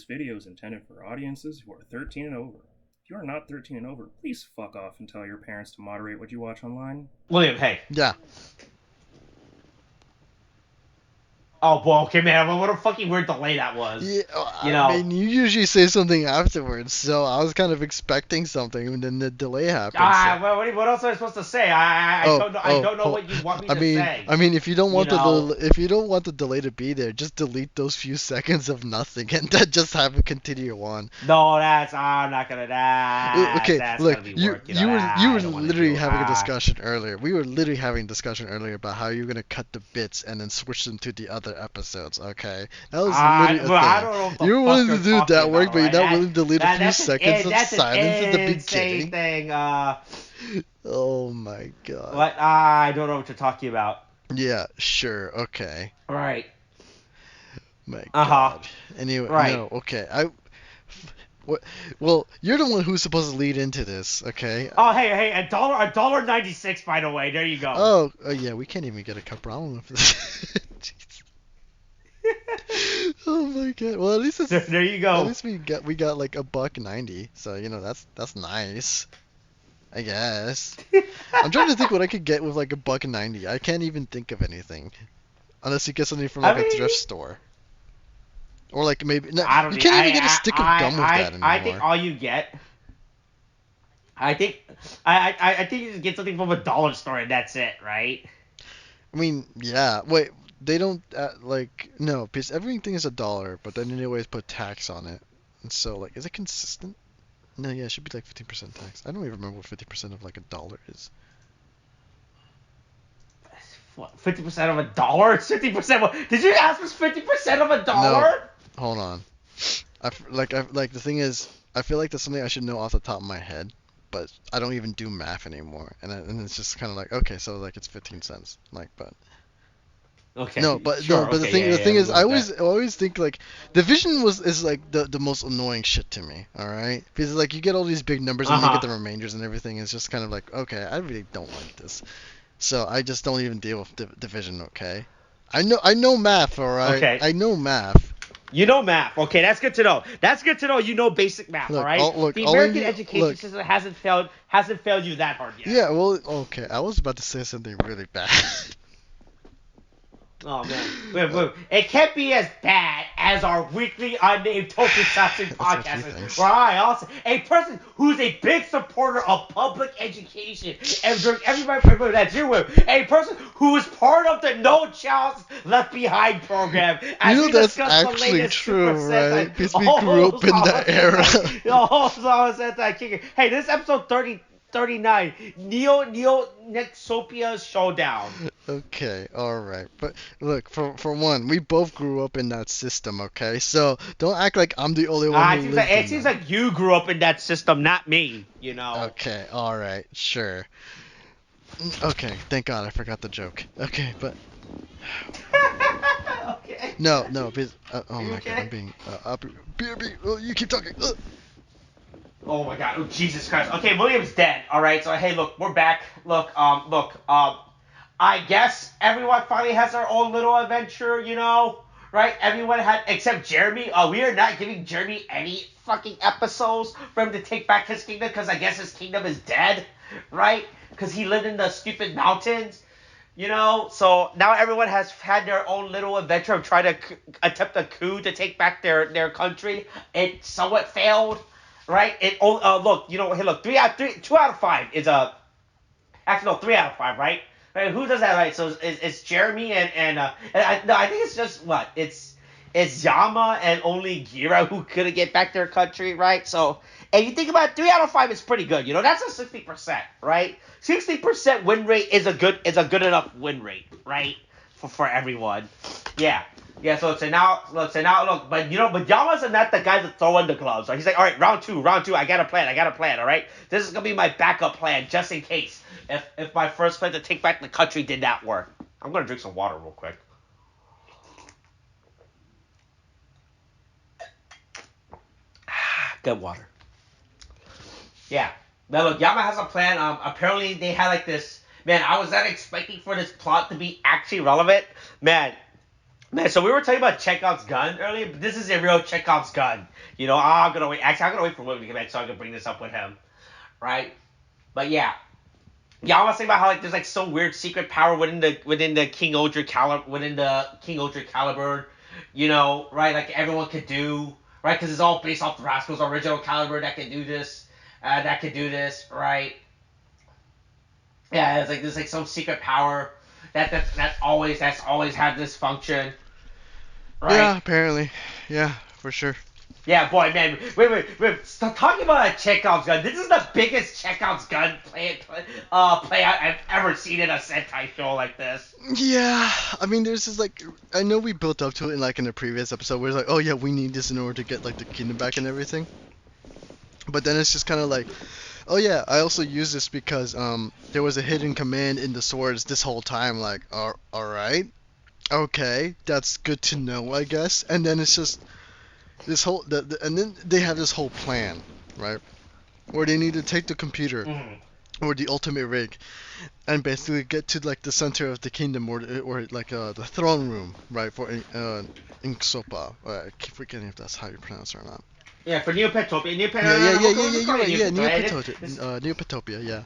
video is intended for audiences who are 13 and over. If you are not 13 and over, please fuck off and tell your parents to moderate what you watch online. William, hey. Yeah. Oh, well, okay, man. What a fucking weird delay that was. Yeah, You I know. mean, you usually say something afterwards, so I was kind of expecting something, and then the delay happened. Well, what else am I supposed to say? I don't know what you want me to say. I mean, if you don't want the delay to be there, just delete those few seconds of nothing, and then just have it continue on. No, I'm not gonna. Okay, that's look, gonna be you work, you were literally having a discussion earlier. We were literally having a discussion earlier about how you're gonna cut the bits and then switch them to the other episodes. Okay, that was literally a thing. I don't know what the you were fuck willing you're to do that talking work, about, but you're not right? willing to delete a few seconds of silence at the insane beginning. thing. Oh my god. What? I don't know what you're talking about. Yeah, sure, okay. Right. My god. Anyway, right. No, okay. Well, you're the one who's supposed to lead into this, okay? Oh, hey, $1.96, by the way. There you go. Oh, yeah, we can't even get a cup. I don't know if this. Oh my god. Well, at least it's, there you go. At least we got like $1.90, so you know that's nice. I guess. I'm trying to think what I could get with like $1.90. I can't even think of anything, unless you get something from like a thrift store. Or like maybe you can't even get a stick of gum with that anymore. I think all you get. I think you just get something from a dollar store and that's it, right? I mean, yeah. Wait, they don't no, because everything is $1, but then they always put tax on it. And so like, is it consistent? No, yeah, it should be like 15% tax. I don't even remember what 50% of like $1 is. What, 50% of $1? It's 50%. Did you ask us 50% of $1? No. Hold on. The thing is, I feel like that's something I should know off the top of my head, but I don't even do math anymore, and it's just kind of like, okay, so like it's 15 cents, like, but. Okay. No, but sure, no, but okay, the thing is, I that. always think like division is like the most annoying shit to me. All right, because like you get all these big numbers and you get the remainders and everything. It's just kind of like, okay, I really don't like this, so I just don't even deal with division. Okay, I know math. All right, okay. I know math. You know math. Okay, that's good to know. That's good to know. You know basic math. Look, all right. The American education system hasn't failed you that hard yet. Yeah. Well, okay. I was about to say something really bad. Oh man, wait. It can't be as bad as our weekly unnamed tokusatsu podcast, where I also a person who's a big supporter of public education and during everybody that's your way, a person who is part of the No Child Left Behind program. As we that's discuss the actually latest true, Super right? Sentai. Because we grew up in that era. Ohsama Sentai King-Ohger. Hey, this is episode 39, Nkosopa Showdown. Okay, alright. But look, for one, we both grew up in that system, okay? So don't act like I'm the only one who lived it seems like you grew up in that system, not me, you know. Okay, alright, sure. Okay, thank God I forgot the joke. Okay, but... Okay. No, because... oh my okay? God, I'm being... BRB, you keep talking. Oh my God, oh Jesus Christ. Okay, William's dead, alright? So, hey, look, we're back. Look, I guess everyone finally has their own little adventure, you know? Right? Everyone had, except Jeremy. We are not giving Jeremy any fucking episodes for him to take back his kingdom, because I guess his kingdom is dead, right? Because he lived in the stupid mountains, you know? So now everyone has had their own little adventure of trying to attempt a coup to take back their country. It somewhat failed, right? Look, you know, hey, look, 2 out of 5 is actually, no, 3 out of 5, right? Right, who does that right? So it's Jeremy and I think it's just what it's Yama and only Gira who couldn't get back their country, right? So if you think about it, 3 out of 5 is pretty good. You know, that's a 60%, right? 60% win rate is a good enough win rate, right? For everyone, yeah. So now look, but Yama's not the guy to throw in the gloves. Right? He's like, all right, round two, I got a plan, all right. This is gonna be my backup plan just in case. If my first plan to take back the country did not work. I'm going to drink some water real quick. Good water. Yeah. Now look, Yama has a plan. Apparently they had like this... Man, I was not expecting for this plot to be actually relevant. Man, Man, so we were talking about Chekhov's gun earlier, but this is a real Chekhov's gun. You know, I'm gonna wait. Actually, I'm gonna wait for William to get back so I can bring this up with him, right? But yeah, yeah, I was saying about how like there's like some weird secret power within the King Ohger caliber, you know, right? Like everyone could do, right? Because it's all based off the Rascal's original caliber that could do this, right? Yeah, it's like there's like some secret power that's always had this function, Yeah, right? apparently. Yeah, for sure. Yeah, boy, man. Wait. Stop talking about a Chekhov's gun. This is the biggest Chekhov's gun play out I've ever seen in a Sentai show like this. Yeah, I mean, there's this like, I know we built up to it in like in the previous episode where it's like, oh yeah, we need this in order to get like the kingdom back and everything. But then it's just kind of like, oh yeah, I also use this because there was a hidden command in the swords this whole time. Like, all right, okay, that's good to know, I guess. And then it's just this whole and then they have this whole plan, right? Where they need to take the computer Mm. or the ultimate rig and basically get to like the center of the kingdom or like the throne room, right? For Nkosopa. I keep forgetting if that's how you pronounce it or not. Yeah, for Neopetopia. You're right. Yeah, Neopetopia. Yeah.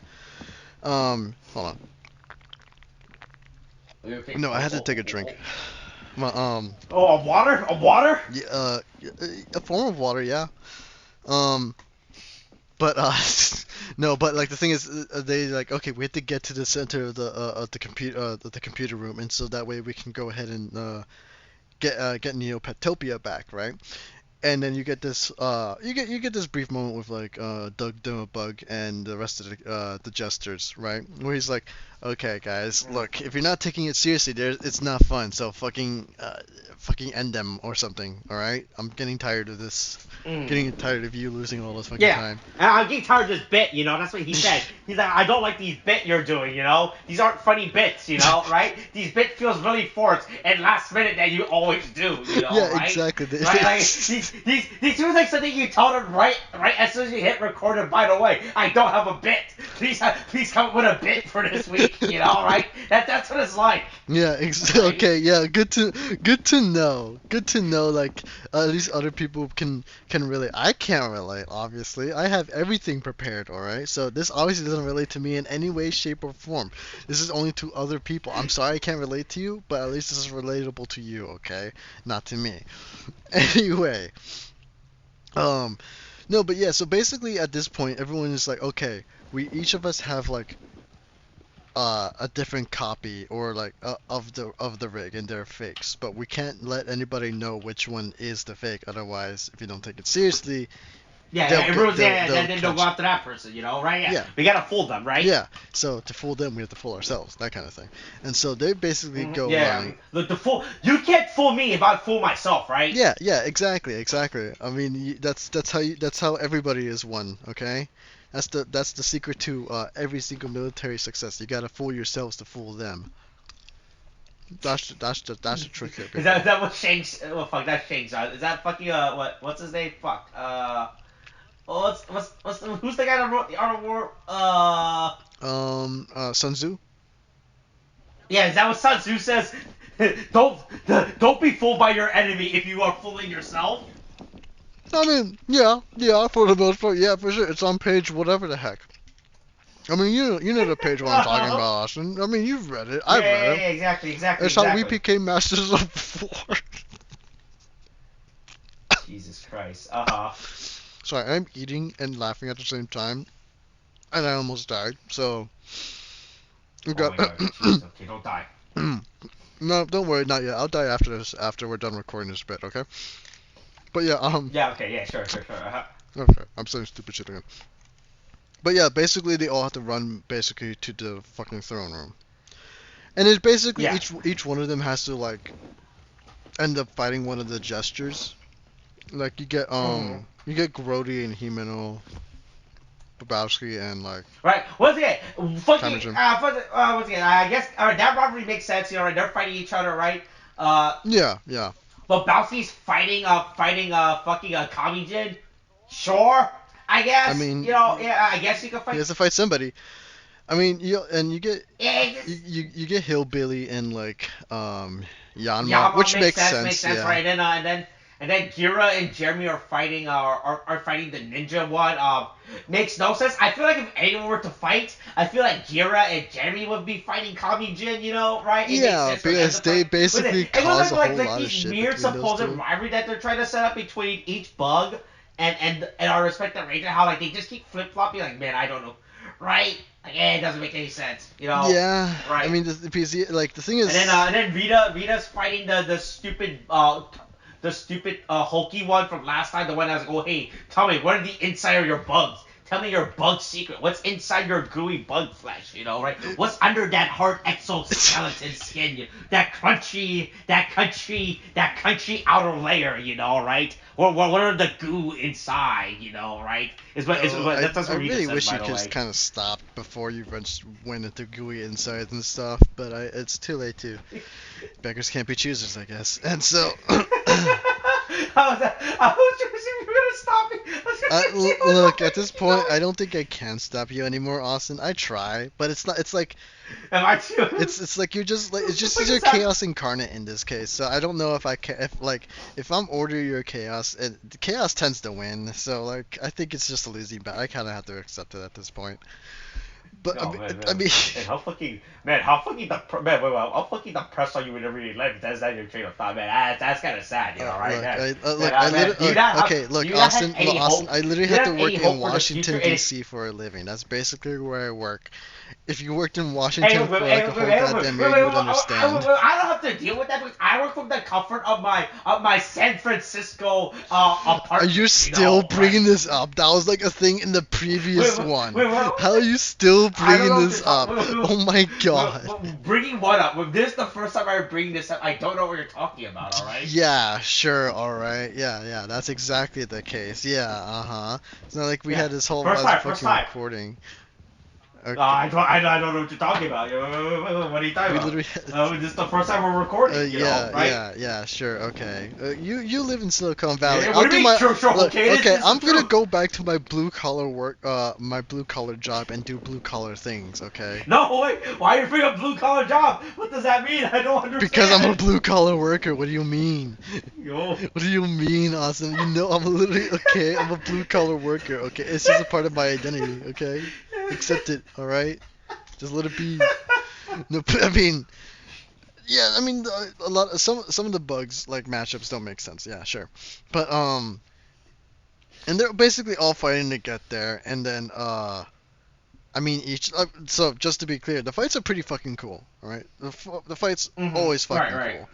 Hold on. No, I had to take a drink. Well, Oh, a water? A water? yeah, a form of water, yeah. Um, but no, but like the thing is, they like okay, we have to get to the center of the computer room, and so that way we can go ahead and get Neopetopia back, right? And then you get this you get this brief moment with like Doug Dimabug and the rest of the jesters, right? Where he's like, okay guys, look, if you're not taking it seriously, it's not fun. So fucking end them or something. All right, I'm getting tired of this. Getting tired of you losing all this fucking Yeah. time. And I'm getting tired of this bit, you know, that's what he said. He's like, I don't like these bit you're doing, you know? These aren't funny bits, you know, right? These bit feels really forced and last minute that you always do, you know, Yeah, right? exactly. Right, like, these feels like something you told him right as soon as you hit record and by the way, I don't have a bit. Please come up with a bit for this week, you know, right? That's what it's like. Yeah, okay, yeah, good to know. Good to know like at least other people can relate. I can't relate, obviously. I have everything prepared, all right? So this obviously doesn't relate to me in any way, shape, or form. This is only to other people. I'm sorry I can't relate to you, but at least this is relatable to you, okay? Not to me. Anyway, no, but yeah, so basically at this point everyone is like, okay, we each of us have like a different copy or like of the rig and they're fakes, but we can't let anybody know which one is the fake. Otherwise, if you don't take it seriously, Yeah, they'll it get- ruins it, they'll- and they'll then they'll go catch after that person, you know, right? Yeah. We gotta fool them, right? yeah. So to fool them, we have to fool ourselves, that kind of thing. And so they basically go Yeah. around. Look, you can't fool me if I fool myself, right? Yeah, exactly. I mean, that's how everybody is one, okay? That's the secret to every single military success. You gotta fool yourselves to fool them. That's the trick here. Is that what Shanks? Well, fuck, that's Shanks. Is that fucking what's his name? Fuck. Who's the guy that wrote the Art of War? Sun Tzu. Yeah, is that what Sun Tzu says? don't be fooled by your enemy if you are fooling yourself. I mean, yeah, for the most part, yeah, for sure. It's on page whatever the heck. I mean, you know the page what I'm talking about, Austin. I mean, you've read it. I've read it. Yeah, exactly. It's how we became masters of war. Jesus Christ. Sorry, I'm eating and laughing at the same time, and I almost died. So, we Oh got. my God. Jeez, okay, don't die. No, don't worry, not yet. I'll die after this. After we're done recording this bit, okay? But yeah, Yeah. Okay. Yeah. Sure. Okay, I'm saying stupid shit again. But yeah, basically they all have to run basically to the fucking throne room, and it's basically Yeah. each one of them has to like end up fighting one of the gestures. Like you get Grody and Himeno, Babowski and like Right. Once again, fucking. Cameron. Once again, I guess that rivalry makes sense. You know, right? They're fighting each other, right? yeah. But Bowski's fighting fucking Kamijin. Sure, I guess. I mean, you know, yeah, I guess you can fight. He has to fight somebody. I mean, you get Yeah, it's just- you get Hillbilly and like Yanma, Yama which makes sense, makes sense, yeah. right? And then Gira and Jeremy are fighting are fighting the ninja one. Makes no sense. I feel like if anyone were to fight, I feel like Gira and Jeremy would be fighting Kami Jin, right? It makes Yeah, sense for them because to they fight. But basically it was cause a whole like lot of these shit weird between those supposed two. rivalry that they're trying to set up between each bug and our respective ranger. How like they just keep flip flopping. Like man, I don't know, right? Like it doesn't make any sense, Yeah, I right? mean, the PC, like, the thing is... And then Rita's fighting the stupid Hulky one from last time. The one that was like, oh hey, tell me what are the inside of your bugs? Tell me your bug secret. What's inside your gooey bug flesh? Right? What's under that hard exoskeleton skin? That crunchy outer layer. Right? What are the goo inside? Right? That's I what Rita really says, wish by you the could way. kind of stop before you went into gooey insides and stuff, but it's too late to... Beggars can't be choosers, I guess. And so... How was that? I was just you were gonna stop me. I was gonna say, Look, at this point, I don't think I can stop you anymore, Austin. I try, but it's not. It's like... Am I too? It's like you're just like... It's just What your is that? chaos incarnate in this case, so I don't know if I can... If I'm ordering your chaos, chaos tends to win, so, like, I think it's just a losing battle. I kind of have to accept it at this point. But No, I mean... man, how fucking depressed are you in everyday life? That's not your train of thought, man. That's kind of sad, right? Look, Man. Austin, I literally do you have to have work any hope in for the Washington, future? D.C. for a living. That's basically where I work. If you worked in Hey, Washington for like a whole goddamn year, you would understand. I don't have to deal with that because I work from the comfort of my San Francisco apartment. Are you still bringing this up? That was like a thing in the previous one. How are you still bringing this up? Oh my god. Bringing what up? This is the first time I bring this up. I don't know what you're talking about. All right. Yeah, sure, alright. Yeah, that's exactly the case. Yeah, uh-huh. It's not like we had this whole First fucking time. recording. Okay. I don't know what you're talking about. What are you talking about? This is the first time we're recording. Right? Yeah, sure, okay. You live in Silicon Valley. What do you mean? Sure, Look, okay. I'm gonna go back to my blue collar work, my blue collar job, and do blue collar things. Okay. No, wait. Why are you bringing up blue collar job? What does that mean? I don't understand. Because I'm a blue collar worker. What do you mean? Yo. What do you mean, Austin? I'm literally okay. I'm a blue collar worker. Okay, it's just a part of my identity. Okay. Accept it, all right? Just let it be. No, I mean, yeah, I mean, some of the bugs like matchups don't make sense. Yeah, sure, but and they're basically all fighting to get there, and then I mean so just to be clear, the fights are pretty fucking cool, all right? The fights always fucking cool.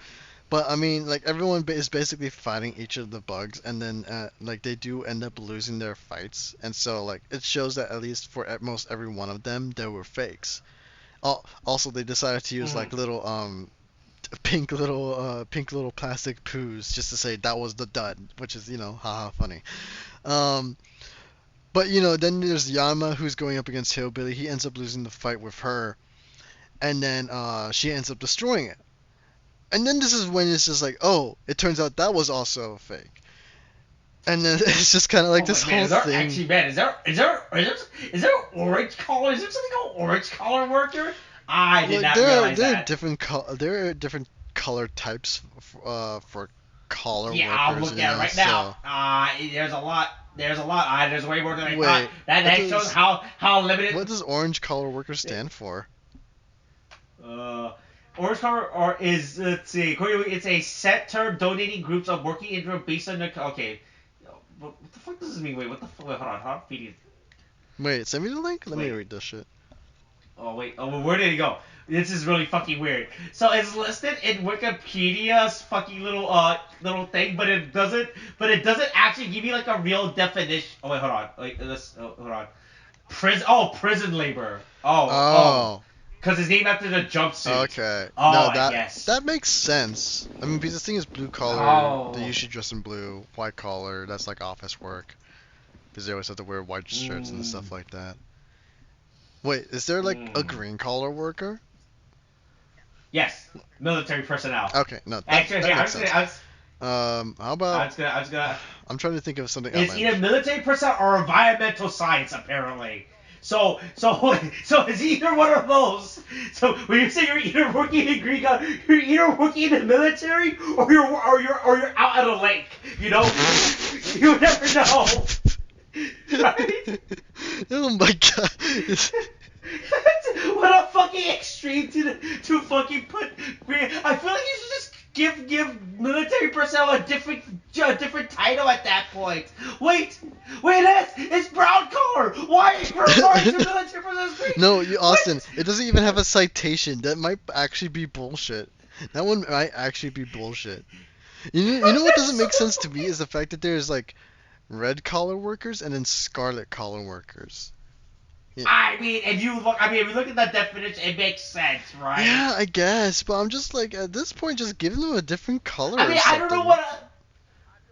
But I mean, like everyone is basically fighting each of the bugs, and then like they do end up losing their fights, and so like it shows that at least for at most every one of them, there were fakes. Also, they decided to use like little pink little plastic poos just to say that was the dud, which is haha funny. But then there's Yama who's going up against Hillbilly. He ends up losing the fight with her, and then she ends up destroying it. And then this is when it's just like, oh, it turns out that was also a fake. And then it's just kind of like this whole thing. Actually, man, is there orange collar? Is there something called orange collar worker? I did not realize that. There are different color types for collar workers. Yeah, I'll look at it right now. There's a lot. There's way more than I thought. That shows how limited. What does orange collar worker stand for? Orange collar is, let's see, it's a set term donating groups of working interim based on the, okay. What the fuck does this mean? Wait, what the fuck? Wait, hold on. Wait, send me the link? Let me read this shit. Oh, wait. Oh, where did it go? This is really fucking weird. So it's listed in Wikipedia's fucking little thing, but it doesn't actually give you like a real definition. Oh, wait, hold on. Hold on. Prison labor. Oh. Because it's named after the jumpsuit. Okay. Oh, no, I guess. That makes sense. I mean, because this thing is blue collar. Oh. They usually dress in blue. White collar, that's like office work. Because they always have to wear white shirts and stuff like that. Wait, is there like a green collar worker? Yes. Military personnel. Okay, no. Actually, that makes sense. how about... I'm trying to think of something else. It's either military personnel or environmental science, apparently. So is he either one of those? So when you say you're either working in Greek, you're either working in the military or you're out at a lake. You know, you never know, right? Oh my god. What a fucking extreme to fucking put. I feel like you should just give military personnel a different title at that point. Wait, it's brown collar. Why are you referring to military personnel as green? No, Austin, What? it doesn't even have a citation. That might actually be bullshit. That one might actually be bullshit. You know what doesn't make sense to me is the fact that there's like red collar workers and then scarlet collar workers. Yeah. If you look at that definition, it makes sense, right? Yeah, I guess, but I'm just like at this point, just giving them a different color. I don't know what.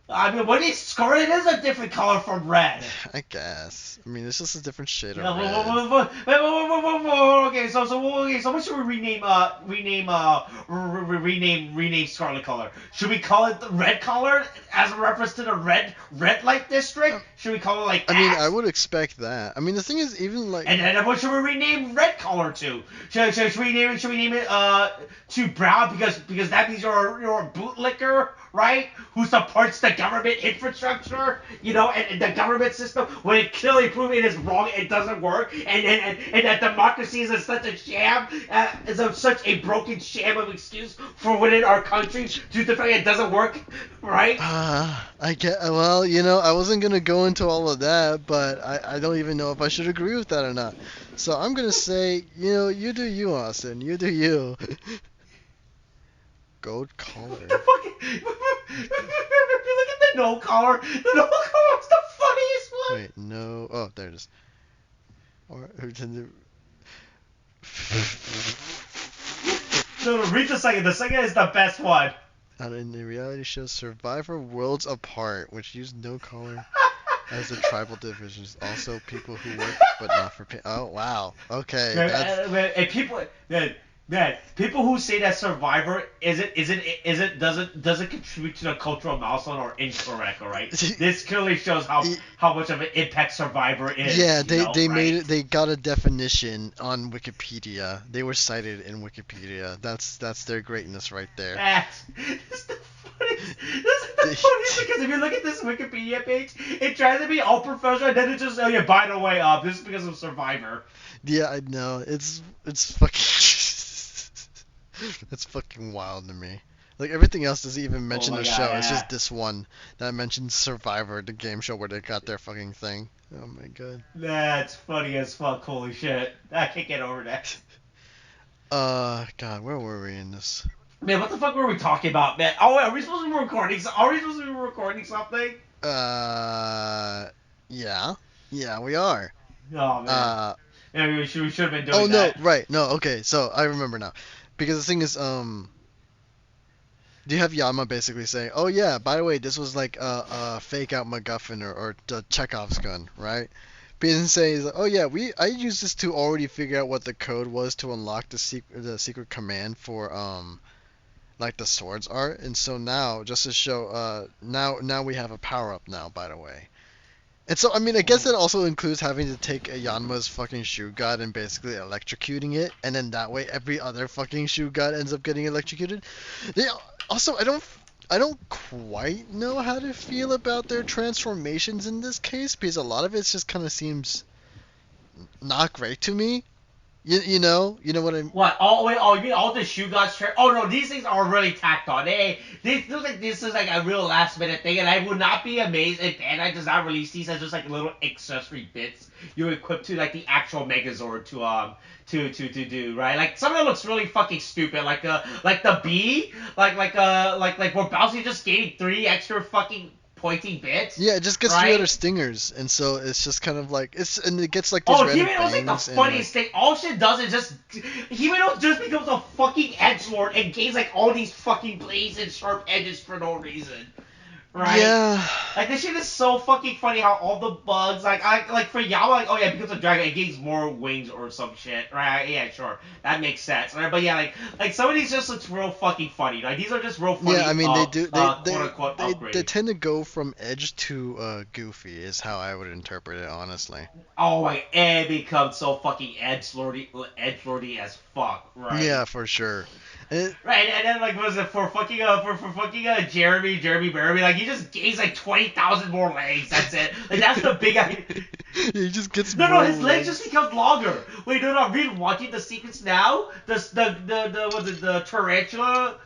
What is scarlet is a different color from red. I guess. I mean, it's just a different shade of Yeah, red. okay, so what should we rename Scarlet Color? Should we call it the Red Color as a reference to the red light district? Should we call it like that? I mean, I would expect that. I mean, the thing is, even like. And then what should we rename Red Color to? Should we name it to brown because that means you're a bootlicker, right? Who supports the government infrastructure, and the government system when it clearly proven it is wrong, it doesn't work, and that democracy is such a sham, is such a broken sham of excuse for within our country due to the fact it doesn't work, right? I get. Well, I wasn't gonna go into all of that, but I don't even know if I should agree with that or not. So I'm gonna say, you do you, Austin. You do you. Gold collar. The fucking. Look at the no collar. The no collar is the funniest one. Wait, no. Oh, there it is. Or No, read the second. The second is the best one. in the reality show Survivor Worlds Apart, which used no collar as the tribal divisions. Also, people who work but not for pay. Oh wow. Okay. And people who say that Survivor doesn't contribute to the cultural milestone are incorrect. All right. This clearly shows how much of an impact Survivor is. Yeah, they right? made it. They got a definition on Wikipedia. They were cited in Wikipedia. That's their greatness right there. That's the funniest. This is the funniest because if you look at this Wikipedia page, it tries to be all professional, and then it just by the way, this is because of Survivor. Yeah, I know. It's fucking. That's fucking wild to me. Like everything else doesn't even mention the show. Yeah. It's just this one that mentions Survivor, the game show where they got their fucking thing. Oh my god. That's funny as fuck. Holy shit. I can't get over that. God, where were we in this? Man, what the fuck were we talking about, man? Oh, wait, are we supposed to be recording? Are we supposed to be recording something? Yeah. Yeah, we are. Oh man. Yeah, we should have been doing Oh no, that. right. No, okay. So I remember now. Because the thing is, do you have Yama basically saying, "Oh yeah, by the way, this was like a fake out MacGuffin or the Chekhov's gun, right?" But he doesn't say, he's like, "Oh yeah, I used this to already figure out what the code was to unlock the secret command for like the swords art, and so now just to show now we have a power up now, by the way." And so, I mean, I guess that also includes having to take a Yanma's fucking shoe god and basically electrocuting it, and then that way every other fucking shoe god ends up getting electrocuted. Also, I don't quite know how to feel about their transformations in this case, because a lot of it just kind of seems not great to me. You know what I mean? What? You mean all the shoe gods? Oh no, these things are really tacked on. This is like a real last minute thing, and I would not be amazed if Bandai does not release these as just like little accessory bits you equip to like the actual Megazord to do, right? Like some of it looks really fucking stupid, like the bee, like where Bowser just gaining 3 extra fucking pointy bits. Yeah, it just gets 3 other stingers, and so it's just kind of like and it gets like these random Himeno's like the funniest thing. All shit does is just Himeno just becomes a fucking edgelord and gains like all these fucking blades and sharp edges for no reason. right? Yeah. Like this shit is so fucking funny how all the bugs like for Yama like oh yeah because of dragon it gains more wings or some shit right yeah sure that makes sense right but yeah like some of these just looks real fucking funny like these are just real Yeah, I funny mean they do quote unquote they upgrades. tend to go from edge to goofy is how I would interpret it honestly. Oh my it becomes so fucking edge lordy as fuck Yeah, right. for sure. And Right, and then like was it for fucking Jeremy Barry like he just gains like 20,000 more legs. That's it. Like that's the big idea. he just gets No, more his legs just legs. becomes longer. Wait, no, I'm really watching the sequence now. The was it the tarantula?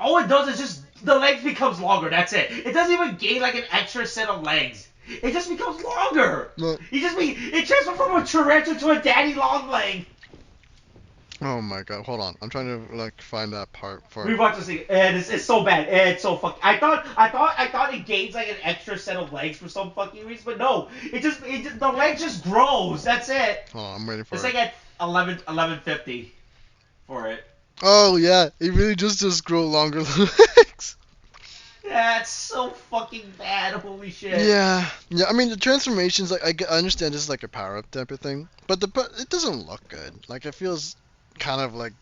All it does is just the legs becomes longer. That's it. It doesn't even gain like an extra set of legs. It just becomes longer. No. It transforms from a tarantula to a daddy long leg. Oh my god, hold on. I'm trying to like find that part for Rewatch this thing, and it's so bad. It's so fucking. I thought it gains like an extra set of legs for some fucking reason, but no. The leg just grows. That's it. Hold on, I'm waiting for It's it. like at 1150 for it. Oh yeah, it really just grow longer legs. Yeah, it's so fucking bad. Holy shit. Yeah, yeah. I mean, the transformations, like I understand this is like a power up type of thing, but it doesn't look good. Like it feels kind of like,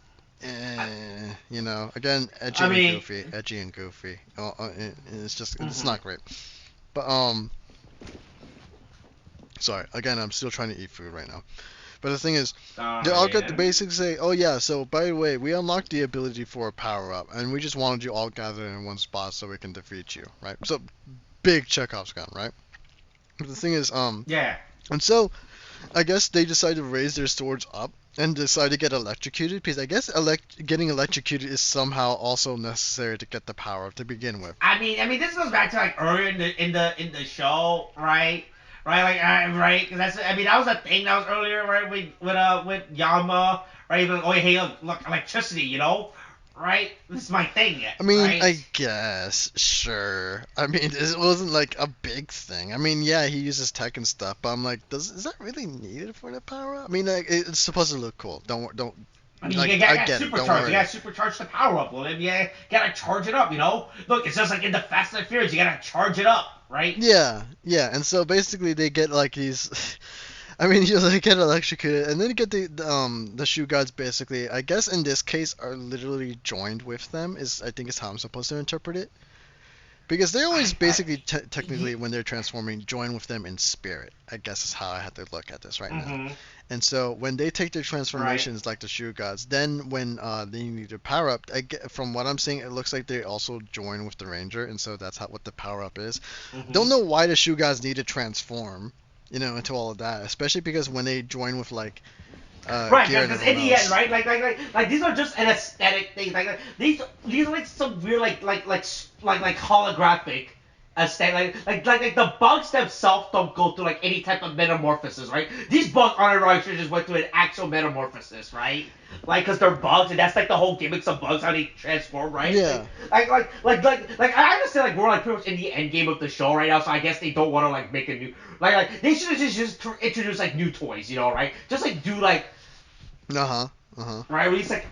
I, you know. Again, I mean, edgy and goofy. It's just it's mm-hmm. not great. But sorry. Again, I'm still trying to eat food right now. But the thing is, they all got the Man. basics. Say, oh yeah. So by the way, we unlocked the ability for a power up, and we just wanted you all gathered in one spot so we can defeat you, right? So big Chekhov's gun, right? But the thing is, Yeah. and so I guess they decided to raise their swords up and decide to get electrocuted because I guess getting electrocuted is somehow also necessary to get the power up to begin with. This goes back to like earlier in the show, right? Right, like right, because that's that was a thing that was earlier, right? With Yama, right? Like, oh hey, look, electricity, right? This is my thing, I mean, right? I guess, sure. I mean, it wasn't like a big thing. I mean, yeah, he uses tech and stuff, but I'm like, is that really needed for the power up? I mean, like, it's supposed to look cool. Don't, like, I Got get it. Don't supercharge. You worry. got to supercharge the power up. Well, you gotta charge it up. Look, it's just like in the Fast and Furious. You gotta charge it up, right? Yeah, yeah, and so basically they get like these. I mean, they get electrocuted, and then you get the shoe guards. Basically, I guess in this case, are literally joined with them. Is I think is how I'm supposed to interpret it. Because they always basically technically when they're transforming join with them in spirit. I guess is how I have to look at this right now. Mm-hmm. And so when they take their Right. transformations like the shoe gods, then when they need to power up, from what I'm seeing, it looks like they also join with the ranger, and so that's what the power up is. Mm-hmm. Don't know why the shoe gods need to transform, into all of that, especially because when they join with like Right, gear and because in everyone the end, else. right, like these are just an aesthetic thing. These are like some weird like holographic aesthetic. Like the bugs themselves don't go through like any type of metamorphosis, right? These bugs on a right just went through an actual metamorphosis, right? Like, cause they're bugs, and that's like the whole gimmicks of bugs, how they transform, right? Yeah. I understand like we're like pretty much in the end game of the show right now, so I guess they don't want to like make a new like they should have just introduce like new toys, right? Just like do like Uh huh. Uh huh. right? Release like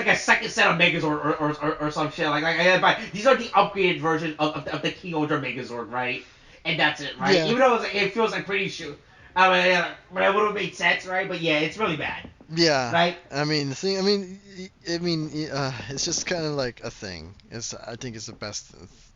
a second set of Megazord or some shit. But these are the upgraded version of the King-Ohger Megazord, right? And that's it, right? Yeah. Even though it feels like pretty sure. I mean, yeah, but it would have made sense, right? But yeah, it's really bad, Yeah, right? I mean the thing. It's just kind of like a thing. I think it's the best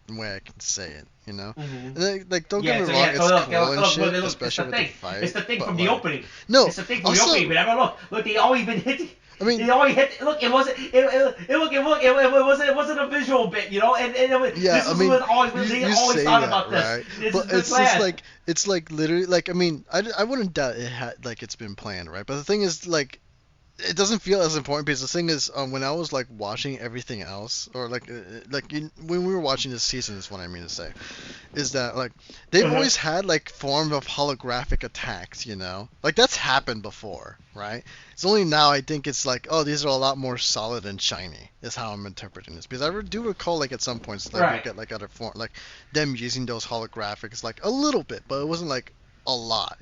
way I can say it. Mm-hmm. And like, don't get Yeah, me so wrong, yeah, so it's cool and look, shit, it's the especially with the thing. It's fight. the thing But from the like, opening. no. It's the thing from the opening. Also, But I mean, look, they always been hitting. I mean, They always hit. Look, it wasn't. It wasn't a visual bit, And yeah. this I was mean, always. you They you always say thought that, about this. right? This has But been it's just planned. like literally like I mean, I wouldn't doubt it had like it's been planned, right? But the thing is like it doesn't feel as important because the thing is, when I was like watching everything else, or when we were watching this season, is what I mean to say, is that like they've Uh-huh. always had like form of holographic attacks, like that's happened before, right? It's only now I think it's like, oh, these are a lot more solid and shiny. Is how I'm interpreting this because do recall like at some points like we'll Right. get like other form like them using those holographics like a little bit, but it wasn't like a lot.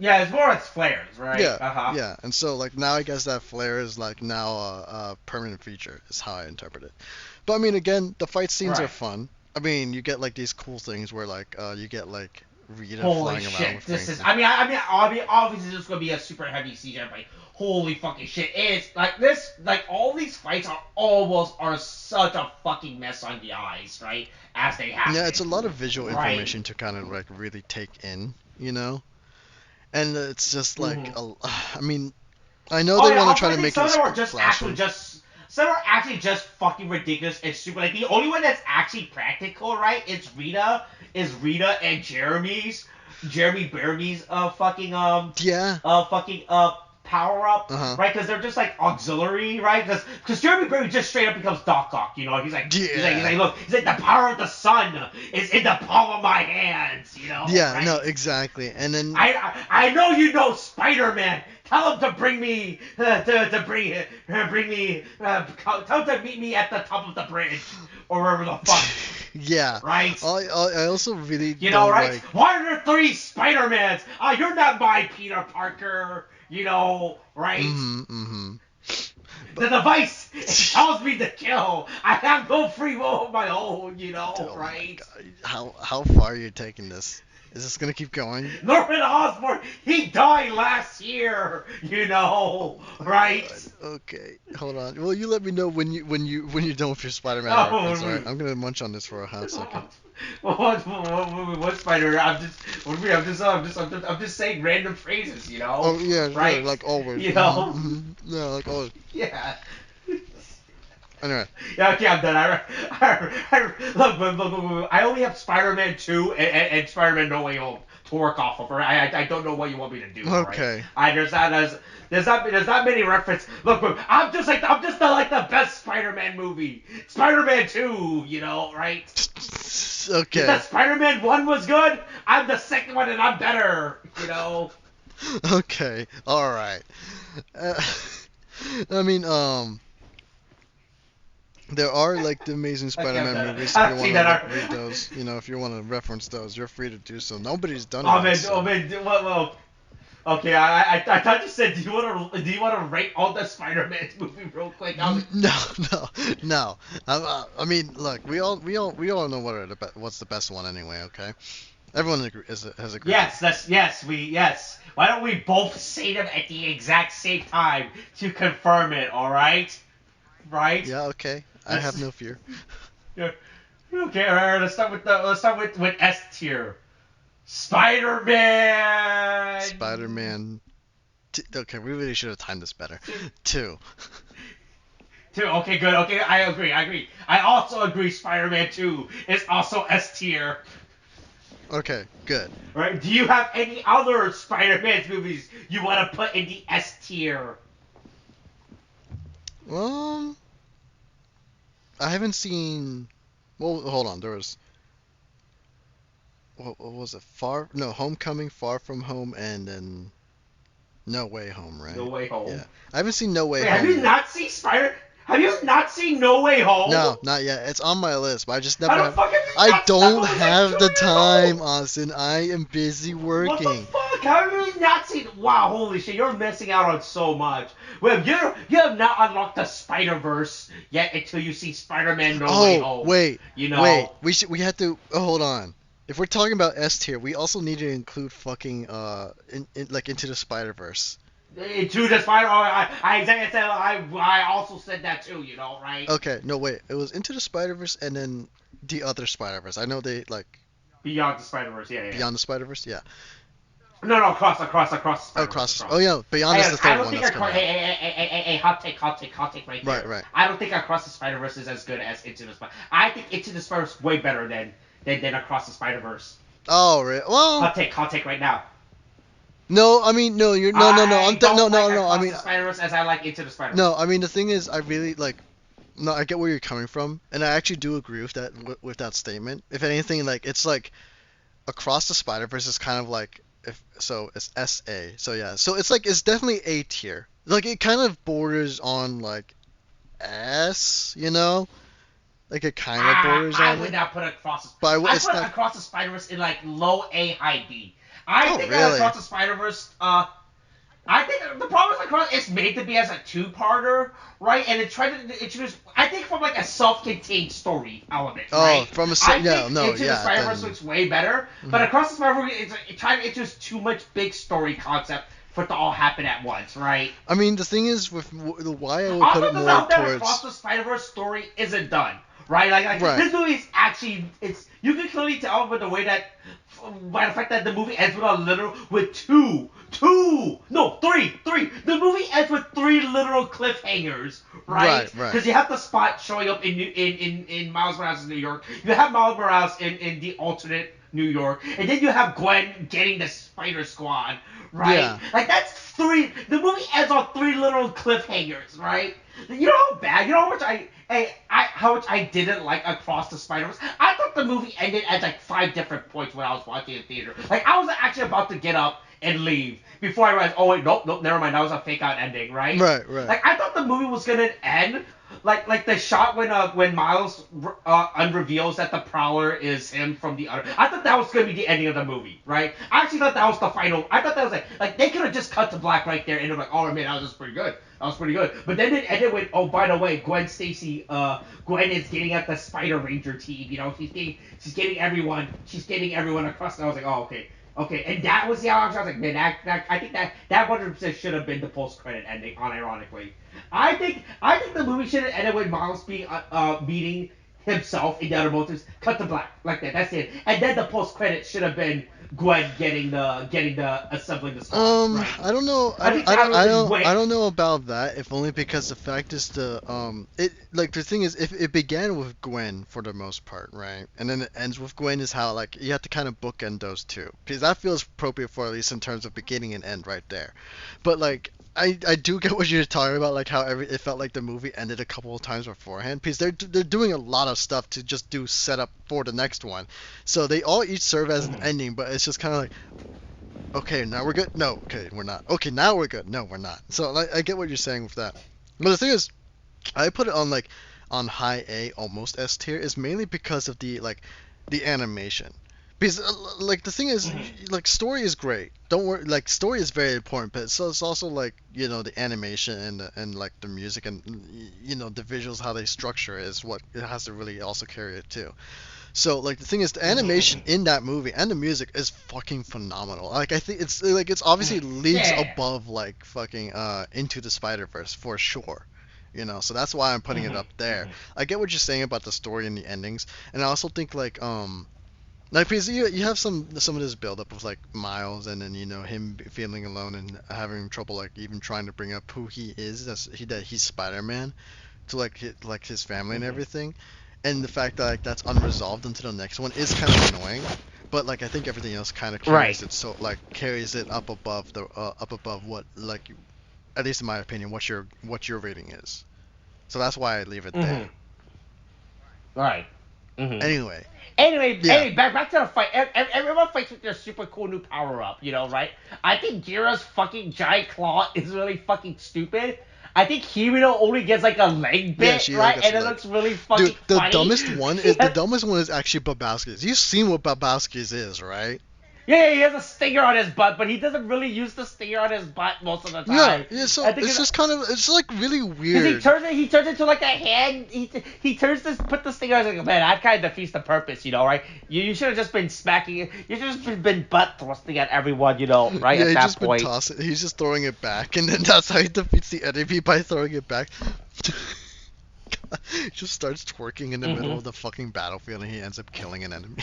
Yeah, it's more as flares, right? Yeah, Uh huh. yeah, and so like now I guess that flare is like now a permanent feature is how I interpret it. But I mean, again, the fight scenes are Right. fun. I mean, you get like these cool things where like you get like Rita Holy flying around shit, with this things. is. Obviously, this is gonna be a super heavy CGI fight. Holy fucking shit! It's like this. Like all these fights are such a fucking mess on the eyes, right? As they happen. Yeah, it's a lot of visual Right. information to kind of like really take in, you know. And it's just like, Mm-hmm. I mean, I know Oh they yeah, want to also try I to think make it splashy. some are actually just fucking ridiculous and super. Like the only one that's actually practical, right? Is Rita and Jeremy Bearby's Yeah. fucking power up, Uh-huh. right? Because they're just like auxiliary, right? Because Jeremy Bearby just straight up becomes Doc Ock, you know? He's like, Yeah. look, he's like the power of the sun is in the palm of my hands, you know? Yeah, Right? no, exactly. And then I know you know Spider-Man. Tell him to bring me tell him to meet me at the top of the bridge or wherever the fuck. yeah. Right? I also really You know, don't right? like. Why are there three Spider-Mans? You're not my Peter Parker. You know, right? Mm-hmm. The device it tells me to kill. I have no free will of my own. You know, Oh my right? god. How far are you taking this? Is this gonna keep going? Norman Osborn, he died last year. You know, Oh my right? god. Okay, hold on. Well, you let me know when you're done with your Spider-Man reference. All right, Oh, I'm gonna munch on this for a hot second. what spider? I'm just saying random phrases, you know, Oh yeah, sure, right? like always. You know, Yeah, like always. yeah. Anyway, Yeah, okay, I'm done. Look, I only have Spider-Man 2 and Spider-Man No Way Home to work off of. Right? I don't know what you want me to do. All right. okay. There's not many reference. Look, I'm just the best Spider-Man movie. Spider-Man 2, you know, right? If the Okay. Spider-Man 1 was good, I'm the second one and I'm better, you know. Okay. All right. Uh, I mean, there are like the Amazing Okay, I'm Spider-Man done. movies. If you I've want seen to that. like read those, if you want to reference those, you're free to do so. Nobody's done Oh that, man, so. well, okay. I thought you said do you want to rate all the Spider-Man movie real quick? I was like, No, no, no. I mean, look, we all know what's the best one anyway. Okay, everyone has agreed. yes. Why don't we both say them at the exact same time to confirm it? All right, right. Yeah, okay. I have Let's no fear. yeah. Okay. All right. Let's start with S tier. Spider-Man. Spider-Man. Okay, we really should have timed this better. Two. Two. Okay, good. Okay, I agree. I also agree. Spider-Man 2 is also S tier. Okay, good. Right? Do you have any other Spider-Man movies you want to put in the S tier? Um, I haven't seen. Well, hold on. There was. What was it? Homecoming, Far From Home, and then No Way Home, No right? Way Home. Yeah. I haven't seen No Way Wait, have Home you yet. not seen Spider? Have you not seen No Way Home? No, not yet. It's on my list, but I just How never the have. fuck have you I not? That don't movie's like have the 2 years old. time, Austin. I am busy What the working. fuck? How have you not seen? Wow, holy shit! You're missing out on so much. Well, you have not unlocked the Spider Verse yet until you see Spider-Man No Way Oh, Home. wait, You wait. know. We had to. Oh, hold on. If we're talking about S tier, we also need to include fucking like Into the Spider-Verse. To the Spider. Oh, I also said that too. You know, right? Okay, no wait. It was Into the Spider-Verse and then the other Spider-Verse. I know they like Beyond the Spider Verse. Yeah. Beyond the Spider-Verse. Yeah. No, across the Oh, Spider Verse. Oh yeah, Beyond is the I third don't one think that's coming out. hot take right there. Right. I don't think Across the Spider Verse is as good as Into the Spider. I think Into the Spider Verse is way better than Across the Spider Verse. Oh, really? Well, Hot take right now. no. I mean, no. You're no. I don't like No. I Across mean, the Spider Verse as I like Into the Spider Verse. no. I mean, the thing is, I really like. No, I get where you're coming from, and I actually do agree with that with that statement. If anything, like it's like Across the Spider-Verse is kind of like if so it's SA. So yeah, so it's like it's definitely A tier. Like it kind of borders on like S, like it kind of borders I on would it. not put Across the But I it's put not. Across the Spider Verse in like low A, high B. I Oh think really? Across the Spider Verse. I think the problem is like it's made to be as a two-parter, right? And it tried to introduce, I think, from like a self-contained story element, right? Oh, from a I yeah, think no, Into the yeah, Spider-Verse then, looks way better, but mhm. Across the Spider-Verse, it tried to introduce too much big story concept for it to all happen at once, right? I mean, the thing is with why I would put Also, it the more fact that Across towards the Spider-Verse story isn't done, right? Like right. this movie is actually, it's, you can clearly tell by the way that, by the fact that the movie ends with a literal, with no, three. The movie ends with three literal cliffhangers, right? Right, right. Because you have the Spot showing up in Miles Morales' New York. You have Miles Morales in the alternate New York, and then you have Gwen getting the Spider Squad, right? Yeah. Like that's three. The movie ends on three little cliffhangers, right? You know how bad. You know how much how much I didn't like Across the Spider-Verse. I thought the movie ended at like 5 different points when I was watching in theater. Like I was actually about to get up and leave before I realized, oh wait, nope, never mind. That was a fake out ending, right? Right, right. Like I thought the movie was gonna end like the shot when Miles unreveals that the Prowler is him from the other. I thought that was gonna be the ending of the movie, right? I actually thought that was the final. I thought that was like they could have just cut to black right there and they're like, oh man, that was just pretty good. That was pretty good. But then it ended with, oh by the way, Gwen is getting at the Spider Ranger team. You know, she's getting everyone across. And I was like, oh okay. Okay, and that was the outcome. I was like, man, I think that 100% should have been the post credit ending. Unironically, I think the movie should have ended with Miles being meeting himself in the other motives. Cut to black like that. That's it. And then the post credit should have been Gwen getting the assembling the squad. Right. I don't know. I think that would have been way. I don't know about that. If only because the fact is it like the thing is if it began with Gwen for the most part, right, and then it ends with Gwen is how like you have to kind of bookend those two because that feels appropriate for at least in terms of beginning and end right there. But like I do get what you're talking about, like how it felt like the movie ended a couple of times beforehand, because they're doing a lot of stuff to just do setup for the next one, so they all each serve as an ending, but it's just kind of like, okay, now we're good. No, okay, we're not. Okay, now we're good. No, we're not. So like, I get what you're saying with that, but the thing is, I put it on like on high A, almost S tier, is mainly because of the animation. Because like the thing is, like story is great. Don't worry, like story is very important, but it's also like the animation and like the music and the visuals, how they structure it is what it has to really also carry it too. So like the thing is, the animation in that movie and the music is fucking phenomenal. Like I think it's obviously leagues Yeah. above like fucking Into the Spider-Verse for sure. So that's why I'm putting it up there. I get what you're saying about the story and the endings, and I also think like because you have some of this build up of like Miles, and then him feeling alone and having trouble like even trying to bring up who he is, that he's Spider-Man, to like his family and everything, and the fact that like that's unresolved until the next one is kind of annoying. But like I think everything else kind of Right. carries it up above what, like, at least in my opinion, what your rating is. So that's why I leave it there. Right. Mm-hmm. Anyway, yeah. Anyway, back to the fight. Everyone fights with their super cool new power up, right? I think Gira's fucking giant claw is really fucking stupid. I think Himino only gets like a leg Yeah, bit, she right? gets And a it leg. looks really fucking Dude, the funny. dumbest one is actually Babowski's. You've seen what Babowski's is, right? Yeah, he has a stinger on his butt, but he doesn't really use the stinger on his butt most of the Yeah, time. yeah. So I think it's just kind of, it's like really because weird. he turns into like a hand. He turns this, put the stinger. I was like, man, that kind of defeats the purpose, right? You should have just been smacking it. You should have just been butt thrusting at everyone, right? Yeah, At he's that just been point. tossing. He's just throwing it back, and then that's how he defeats the enemy, by throwing it back. He just starts twerking in the middle of the fucking battlefield, and he ends up killing an enemy.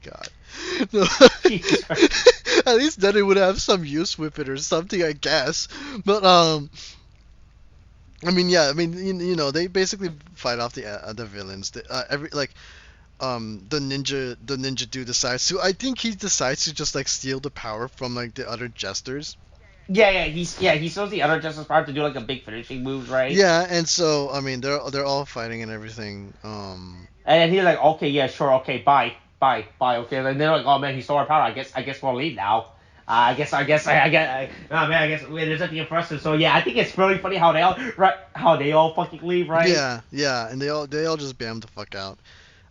God. No. Jesus Christ. At least then it would have some use with it or something, I guess. But I mean, yeah, I mean, they basically fight off the villains. The ninja dude decides to. I think he decides to just like steal the power from like the other jesters. He shows the other Justice Power to do like a big finishing moves, right? Yeah, and so I mean they're all fighting and everything. And then he's like, okay, yeah, sure, okay, bye, okay. And they're like, oh man, he stole our power. I guess we'll leave now. I guess, oh man, I guess there's nothing for us. So yeah, I think it's really funny how they all fucking leave, right? Yeah, and they all just bam the fuck out.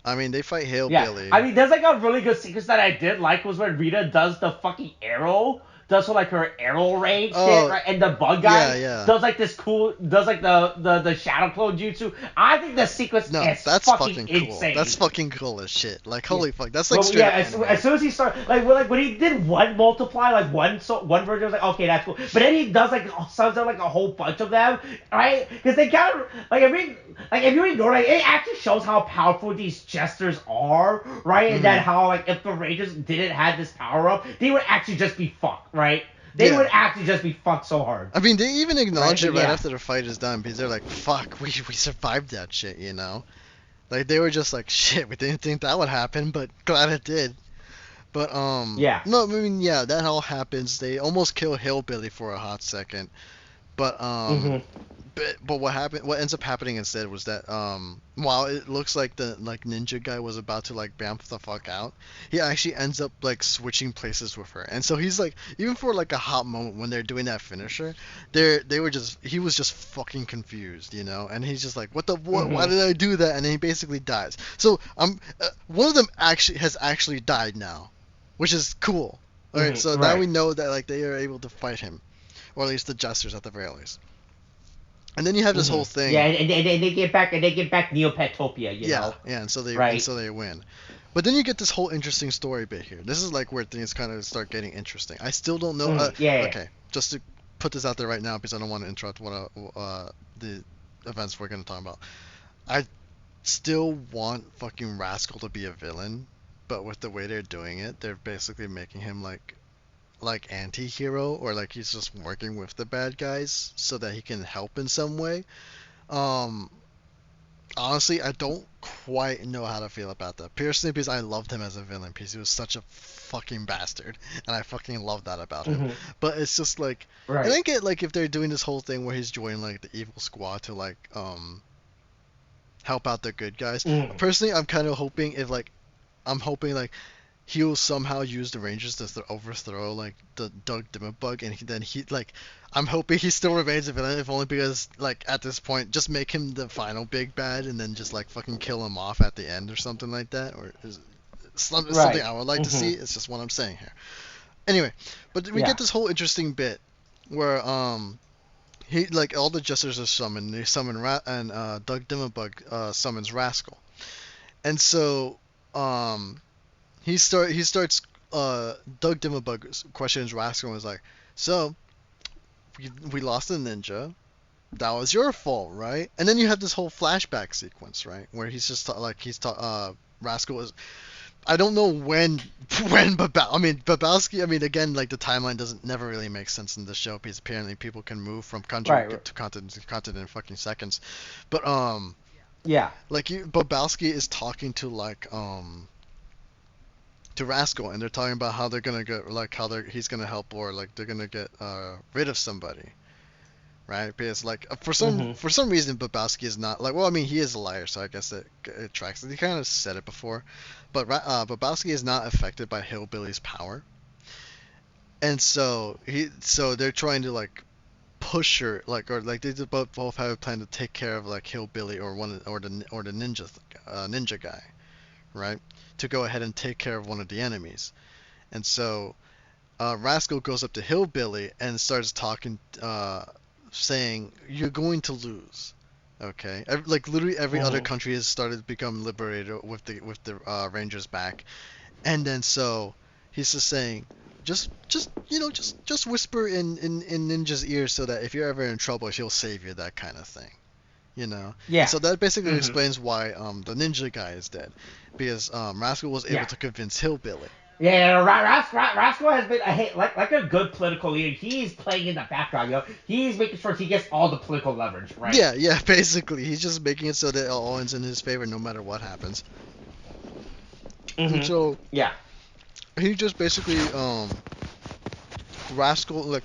I mean, they fight Yeah, Hillbilly. I mean, there's like a really good sequence that I did like was when Rita does the fucking arrow, does like her arrow range shit, Oh, right? And the bug yeah, guy yeah. does like this cool, does like the shadow clone jutsu. I think the sequence No, is that's fucking fucking cool. That's insane. fucking cool as shit. Like, Yeah. holy fuck, that's like Well, straight yeah. up As anime. soon as he started, like when he did one multiply, like one version, I was like, okay, that's cool. But then he does like sums up like a whole bunch of them, right? Because they kind of like if you ignore it, it actually shows how powerful these jesters are, right? And then Hmm. how like if the Rangers didn't have this power up, they would actually just be fucked, right? They Yeah. would actually just be fucked so hard, I mean, they even right? acknowledge it But right yeah. after the fight is done because they're like, fuck, we survived that shit, you know? Like, they were just like, shit, we didn't think that would happen, but glad it did. But, Yeah. no, I mean, yeah, that all happens. They almost kill Hillbilly for a hot second. But Mhm. but what ends up happening instead was that while it looks like the like ninja guy was about to like bamf the fuck out, he actually ends up like switching places with her. And so he's like, even for like a hot moment when they're doing that finisher, he was just fucking confused, you know? And he's just like, why Mhm. did I do that? And then he basically dies. So one of them has actually died now, which is cool. All right, Mhm. so now Right. we know that like they are able to fight him, or at least the jesters at the very least. And then you have this whole Yeah, thing. and they get back Neopetopia, you Yeah, know, yeah, and right? so they win. But then you get this whole interesting story bit here. This is like where things kind of start getting interesting. I still don't know. Yeah. Okay, just to put this out there right now because I don't want to interrupt the events we're gonna talk about. I still want fucking Rascal to be a villain, but with the way they're doing it, they're basically making him like anti-hero, or like he's just working with the bad guys so that he can help in some way. Um, Honestly, I don't quite know how to feel about that. Personally, because I loved him as a villain, because he was such a fucking bastard, and I fucking love that about him. Hmm. But it's just like, and Right. I get like if they're doing this whole thing where he's joining like the evil squad to like help out the good guys. Mm. Personally, I'm hoping like he'll somehow use the Rangers to overthrow like the Doug Dimmerbug, and then he like I'm hoping he still remains a villain, if only because like at this point, just make him the final big bad, and then just like fucking kill him off at the end or something like that, or is something Right. I would like to Hmm. see. It's just what I'm saying here. Anyway, but we Yeah. get this whole interesting bit where he like all the jesters are summoned. They summon and Doug Dimmerbug summons Rascal, and so um he starts Doug Dimmerbug questions Rascal and was like, so we lost a ninja. That was your fault, right? And then you have this whole flashback sequence, right, where he's just Rascal is. I don't know when Babowski. I mean, again, like the timeline doesn't never really make sense in the show because apparently people can move from country Right. to continent in fucking seconds. But Yeah. Babowski is talking to Rascal, and they're talking about how they're gonna get like he's gonna help, or like they're gonna get rid of somebody, right? Because like Hmm. for some reason Babowski is not like, well, I mean, he is a liar, so I guess it tracks. He kind of said it before, but Babowski is not affected by Hillbilly's power, and so they're trying to like push her, like, or like they both have a plan to take care of like Hillbilly or the ninja guy, right? To go ahead and take care of one of the enemies. And so Rascal goes up to Hillbilly and starts talking, saying, "You're going to lose." Okay, like literally every other Hmm. country has started to become liberated with the Rangers back, and then so he's just saying, just whisper in Ninja's ear so that if you're ever in trouble, he'll save you, that kind of thing. And Yeah. so that basically Hmm. explains why the ninja guy is dead, because Rascal was able Yeah. to convince Hillbilly. Yeah, Rascal has been like a good political leader. He's playing in the background, He's making sure he gets all the political leverage, right? Yeah, yeah, basically. He's just making it so that it all ends in his favor no matter what happens. And Hmm. so Yeah. he just basically Rascal like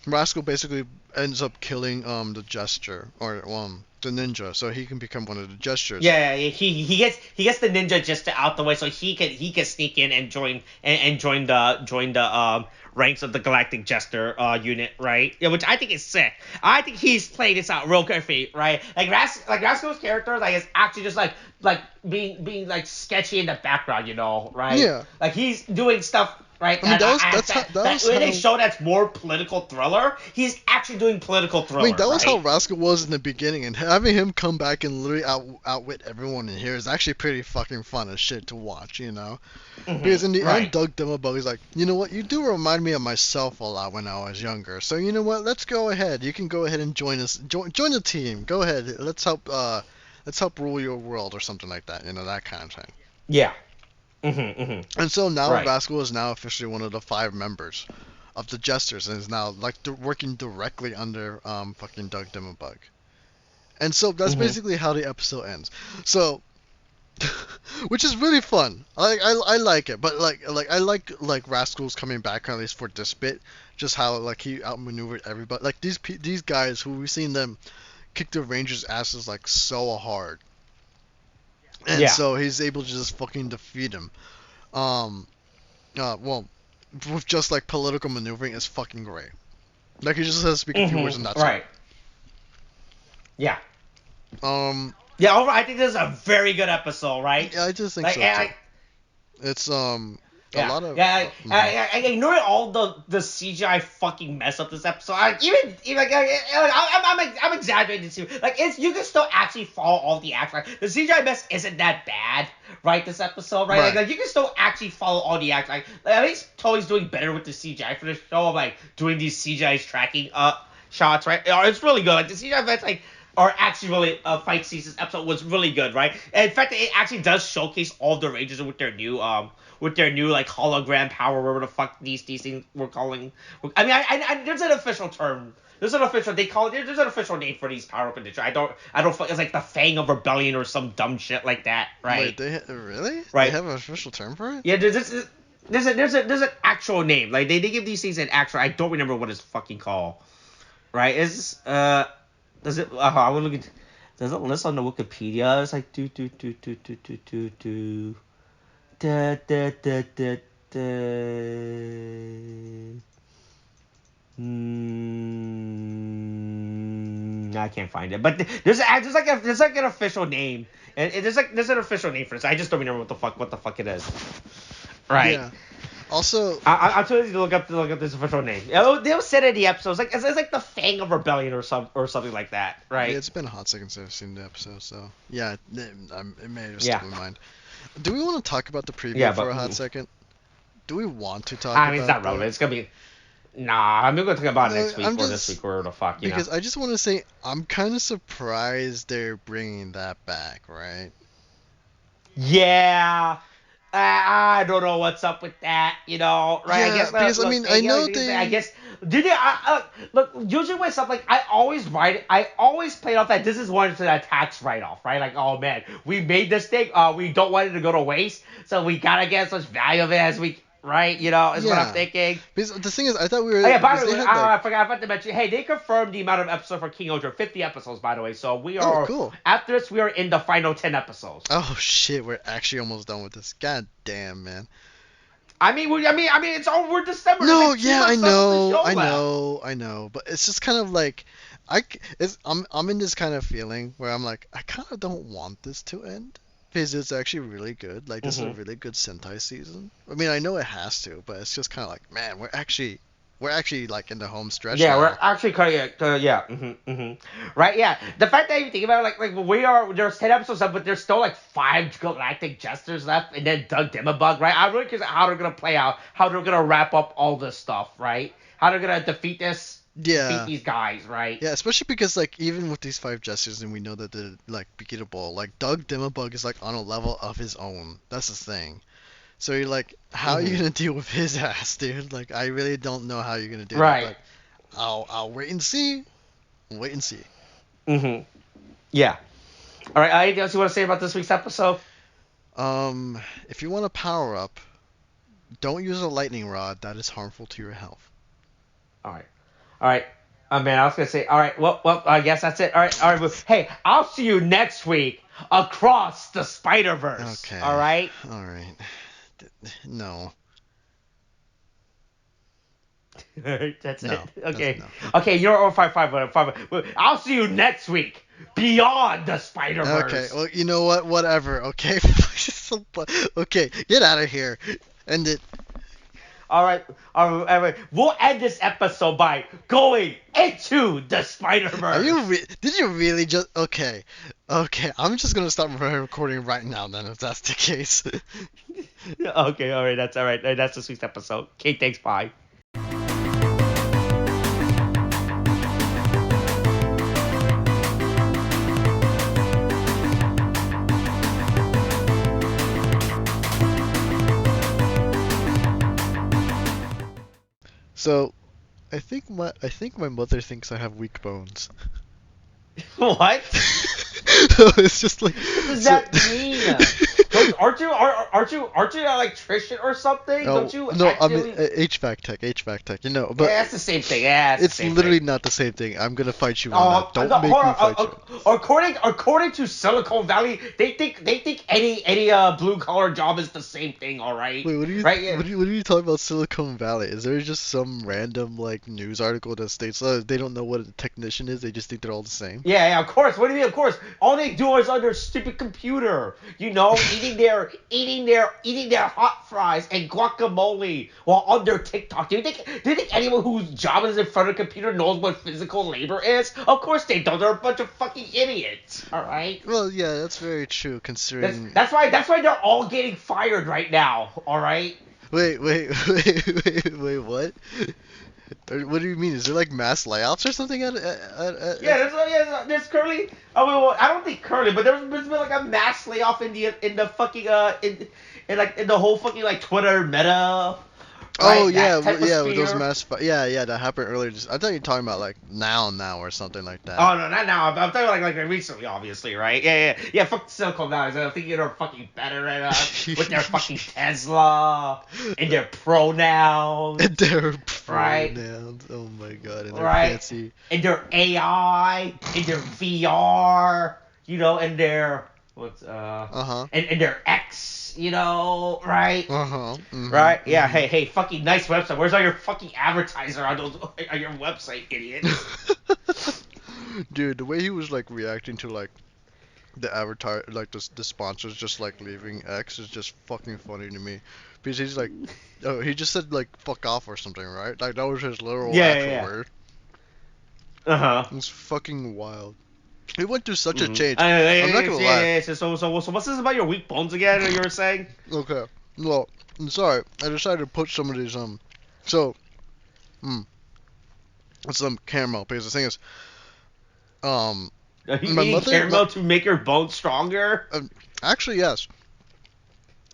Rascal basically ends up killing the jester, or the ninja, so he can become one of the gestures. Yeah, he gets the ninja just out the way so he can sneak in and join the ranks of the Galactic Jester unit, right? Yeah, which I think is sick. I think he's played this out real good for you, right? Like Rascal's character like is actually just like being like sketchy in the background, right? Yeah. Like he's doing stuff. Right, I mean, that that was when they how. show that's more political thriller, he's actually doing political I thriller. mean, that was how right? Rascal was in the beginning, and having him come back and literally outwit everyone in here is actually pretty fucking fun as shit to watch, Because in the end, Doug Dimabug is like, you know what, you do remind me of myself a lot when I was younger, so you know what, let's go ahead. You can go ahead and join us, join the team. Go ahead, let's help rule your world or something like that, that kind of thing. Yeah. And so now Right. Rascal is now officially one of the 5 members of the Jesters and is now like working directly under fucking Doug Dimabug. And so that's basically how the episode ends. So, which is really fun. I like it, but I like Rascal's coming back at least for this bit, just how like he outmaneuvered everybody. Like these guys who we've seen them kick the Rangers' asses like so hard, and so he's able to just fucking defeat him. Well, with just like political maneuvering is fucking great. Like he just has to speak a few words and that's right. it. Yeah. Yeah, overall, I think this is a very good episode, right? Yeah, I just think so too. It's a lot of I ignore all the CGI fucking mess up this episode. I'm exaggerating too. Like you can still actually follow all the action. Like, the CGI mess isn't that bad, right? This episode, right? Like you can still actually follow all the action. Like at least Toei's doing better with the CGI for the show of like doing these CGI tracking shots, right? It's really good. Like the CGI effects, like are actually really fight scenes. This episode was really good, right? And in fact, it actually does showcase all of the Rangers with their new like hologram power, whatever the fuck these things we're calling. I mean, I there's an official term. There's an official there's an official name for these power up conditions. I don't it's like the Fang of Rebellion or some dumb shit like that, right? Wait, really? Right. They have an official term for it? Yeah, there's an actual name. Like they give these things an actual. I don't remember what it's fucking called. Right? Does it? I will look at. Does it list on the Wikipedia? It's like do. Da, da, da, da, da. I can't find it, but there's like an official name, and there's an official name for this. I just don't remember what the fuck it is. Right. Yeah. Also, I'm totally to look up this official name. They'll said in the episodes it's like the Fang of Rebellion or something like that, right? Yeah, it's been a hot second since I've seen the episode, so yeah, it may have slipped my mind. Do we want to talk about the preview for a hot second? Do we want to talk about it? I mean, it's not relevant. It's going to be... Nah, I'm going to talk about it next week or this week or the fuck, Because I just want to say, I'm kind of surprised they're bringing that back, right? Yeah. I don't know what's up with that, right? Yeah, I guess, because, I mean, I know they... I guess... Look, usually when stuff like... I always play off that this is one of the tax write-off, right? Like, oh, man, we made this thing. We don't want it to go to waste, so we got to get as much value of it as we... Right, is what I'm thinking. Because the thing is, I thought we were... Oh, yeah, by the way, I forgot to mention, hey, they confirmed the amount of episodes for King-Ohger, 50 episodes, by the way, so we are... Oh, cool. After this, we are in the final 10 episodes. Oh, shit, we're actually almost done with this. God damn, man. I mean, it's over December. No, yeah, I know, but it's just kind of like... I'm in this kind of feeling where I'm like, I kind of don't want this to end. Because it's actually really good. Like, this is a really good Sentai season. I mean, I know it has to, but it's just kind of like, man, we're actually like in the home stretch. Yeah, now. we're actually right. Yeah, the fact that you think about it, like there's 10 episodes up, but there's still like 5 Galactic Jesters left, and then Doug Dimabug, right? I'm really curious how they're gonna play out, how they're gonna wrap up all this stuff, right? How they're gonna defeat these guys, right? Yeah, especially because like even with these 5 Jesters, and we know that they're like beatable. Like Doug Dimabug is like on a level of his own. That's the thing. So you're like, how are you gonna deal with his ass, dude? Like, I really don't know how you're gonna do that. But I'll wait and see. Yeah. All right. Anything else you want to say about this week's episode? If you want to power up, don't use a lightning rod. That is harmful to your health. All right. Oh man, I was gonna say, all right, well, I guess that's it. All right. Well, hey, I'll see you next week across the Spider Verse. All Okay. right. All right. No. That's No. it. That's Okay. no. Okay, you're over five. I'll see you next week beyond the Spider Okay. Verse. Well, you know what? Whatever. Okay. Okay. Get out of here. End it. All right. We'll end this episode by going into the Spider Are you? Verse. Did you really just? Okay. Okay. I'm just gonna stop recording right now then, if that's the case. Okay, all right, that's all right. That's this week's episode. Okay, thanks. Bye. So, I think my mother thinks I have weak bones. What? So it's just like What does so. that mean? Aren't you an electrician or something? Oh Don't you no, I mean actually? HVAC tech, you know. Yeah, But that's the same thing. Yeah, it's the it's same literally thing. not the same thing. I'm gonna fight you on that. Don't No, make hold me on. fight you. According to Silicon Valley, they think any blue collar job is the same thing. All right, Wait, what are you right? Yeah. what are you talking about Silicon Valley? Is there just some random like news article that states they don't know what a technician is? They just think they're all the same. Yeah, of course. What do you mean? Of course. All they do is on their stupid computer, eating their hot fries and guacamole while on their TikTok. Do you think anyone whose job is in front of a computer knows what physical labor is? Of course they don't. They're a bunch of fucking idiots. All right. Well, yeah, that's very true That's considering. that's why that's why they're all getting fired right now. All right. Wait, what? What do you mean? Is there like mass layouts or something Yeah, there's currently. I mean, well, I don't think currently, but there's been like a mass layoff in the fucking in the whole fucking like Twitter meta, Oh right? yeah, That type of yeah, with those sphere. yeah, that happened earlier. I thought you were talking about like now or something like that. Oh no, not now. I'm talking like recently, obviously, right? Yeah. Fuck Silicon Valley. I think they're fucking better at with their fucking Tesla and their pronouns, And their right? pronouns. Oh my god, and their Right? fancy. And their AI, and their VR, and their what's Uh-huh. and their X, right? Uh-huh. Right? Yeah. Mhm. Hey, fucking nice website. Where's all your fucking advertiser on those on your website, idiots? Dude, the way he was like reacting to like the avatar, like the sponsors just like leaving X is just fucking funny to me. Because he's like, oh, he just said like fuck off or something, right? Like that was his literal actual Yeah. word. Uh huh. It's fucking wild. He went through such a Mm-hmm. change. I'm not gonna lie. Yeah. So what's this about your weak bones again? You were saying? Okay. Well, I'm sorry. I decided to put some of these so some caramel because the thing is um Are you my eating mother caramel to make your bones stronger? actually yes.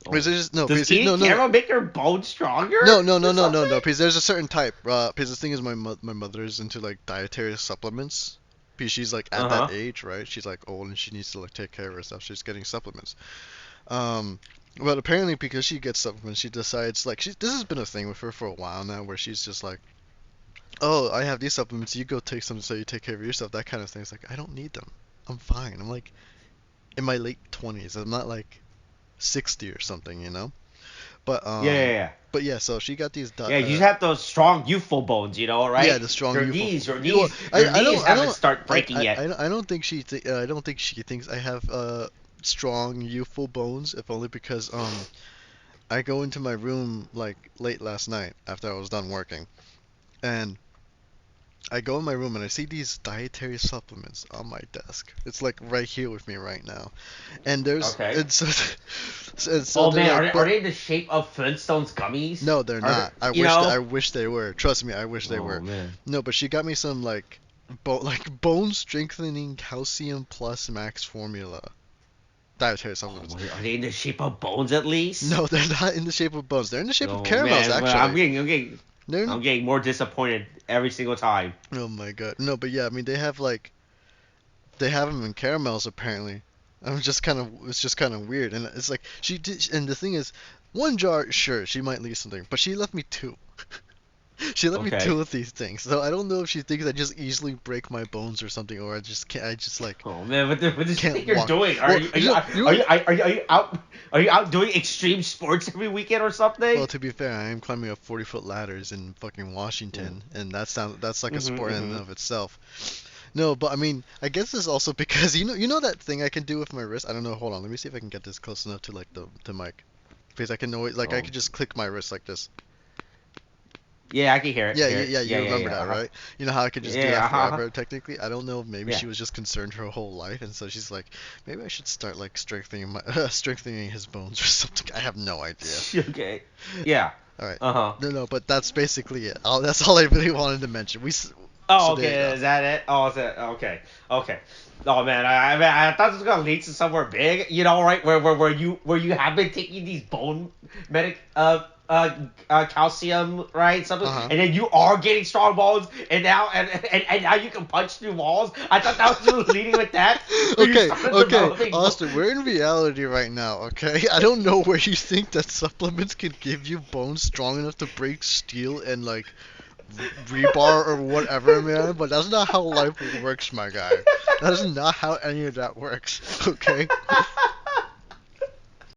Because there's no Does because eating no caramel make your bones stronger? no because there's a certain type because the thing is my mother is into like dietary supplements because she's like at Uh that age, right? She's like old and she needs to like take care of herself. She's getting supplements. But apparently because she gets supplements, she decides like this has been a thing with her for a while now where she's just like, oh, I have these supplements, you go take some so you take care of yourself, that kind of thing. It's like I don't need them. I'm fine. I'm like in my late 20s. I'm not like 60 or something, you know? But Yeah. but yeah, so she got these Yeah, you have those strong youthful bones, right? yeah, the strong Your youthful. knees, your Well, knees, your knees haven't start breaking yet. I don't think I don't think she thinks I have strong youthful bones, if only because I go into my room like late last night after I was done working, and I go in my room and I see these dietary supplements on my desk. It's like right here with me right now, and there's Okay. and so and so Oh they're man, like, are they in the shape of Flintstones gummies? no, they're Are not. they- you know? I wish they were. Trust me, I wish they were. man. No, but she got me some like bone strengthening calcium plus max formula dietary supplements. Are they in the shape of bones at least? No, they're not in the shape of bones. They're in the shape of Oh, caramels man. actually. They're I'm getting more disappointed every single time. Oh my god. No, but yeah, I mean they have them in caramels apparently. It's just kind of weird, and it's like and the thing is, one jar, sure, she might leave something, but she left me two. She let me Okay. deal with these things, so I don't know if she thinks I just easily break my bones or something, or I just can't. I just like Oh man, what this can't thing you're walk. doing? Well, Are you out doing extreme sports every weekend or something? well, to be fair, I am climbing up 40-foot ladders in fucking Mm. Washington, and that's like a Mhm. sport in and Mhm. of itself. No, but I mean, I guess it's also because you know that thing I can do with my wrist. I don't know. Hold on, let me see if I can get this close enough to like the mic, because I can always like I Oh. could just click my wrist like this. Yeah, I can hear it. Yeah, Hear it. yeah, Yeah, you yeah, remember yeah. that, Uh-huh. right? You know how I could just do Yeah. that Uh-huh. forever, technically? I don't know if maybe Yeah. she was just concerned her whole life, and so she's like, maybe I should start like strengthening my strengthening his bones or something. I have no idea. Okay. Yeah. All right. Uh-huh. No, but that's basically it. That's all I really wanted to mention. So Oh, there you okay. go. Is that it? Oh, is it? Okay. Okay. Oh man, I thought this was gonna lead to somewhere big, you know, right? Where you have been taking these bone medic calcium, right? Something, Uh-huh. and then you are getting strong bones, and now you can punch through walls. I thought that was you leading with that, where you started Okay, developing. Austin, we're in reality right now, okay? I don't know where you think that supplements can give you bones strong enough to break steel and like rebar or whatever, man, but that's not how life works, my guy. That is not how any of that works, okay?